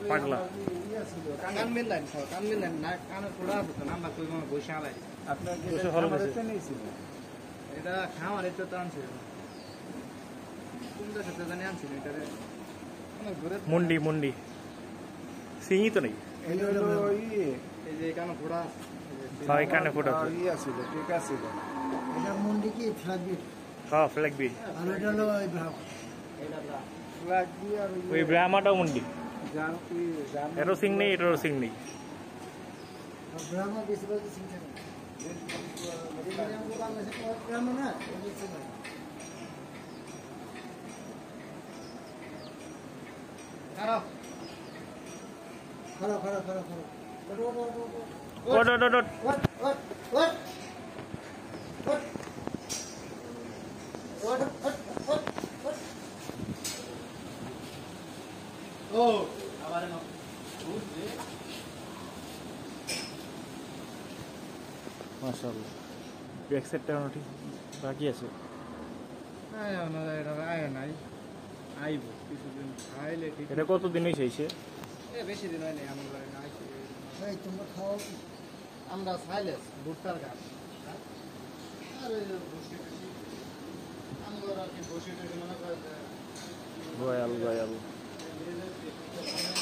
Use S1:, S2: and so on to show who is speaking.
S1: পাগলা
S2: কান মিললেন কান মিললেন না কানের খোলা আছে তো নাম্বার কই কোনো বসে আলাই
S3: আপনার
S1: বসে ভালো গেছে।
S3: খামারেতে নিয়েছিল
S2: এটা খামারে তো আনছিল কোন দেশে তো জানি আনছিল এটারে অনেক ঘুরে
S1: মুন্ডি মুন্ডি সিংই তো নেই
S3: এই হলো
S2: এই যে কানে খোলা
S1: হয় কানে ফোটা
S3: ছিল ঠিক আছে
S4: এটা মুন্ডি কি ফ্ল্যাগবিট
S1: হ্যাঁ ফ্ল্যাগ বি
S4: আর এটা হলো ওই ব্রাহ্ম
S3: ফ্ল্যাগ দিয়ে আর
S1: ওই ব্রাহ্মাটাও মুন্ডি
S3: জান কি জান
S1: এরও সিং নেই এটারও সিং নেই
S4: ব্রাহ্ম বেশিরভাগ চিন্তা করে ব্রাহ্ম না
S2: খারাপ
S4: খারাপ খারাপ খারাপ খারাপ
S1: ওট ওট ওট ওট
S4: What? What? What? What? What? What? What?
S2: ও আবার না
S1: মাশাআল্লাহ ব্যাক সাইডটা ঠিক বাকি আছে
S2: আয় না এটা আয় নাই আইব কিছুদিন খাইলে ঠিক
S1: এটা কতদিন হয়েছে এসে
S2: এ বেশি দিন হয় নাই আমার ঘরে নাই
S4: এই তোমরা খাও
S2: আমরা সাইলেস ভুট্টার গাছ আরে বসে বসে আমরা কি বসে বসে মনে করে
S1: রয়্যাল রয়্যাল
S2: যে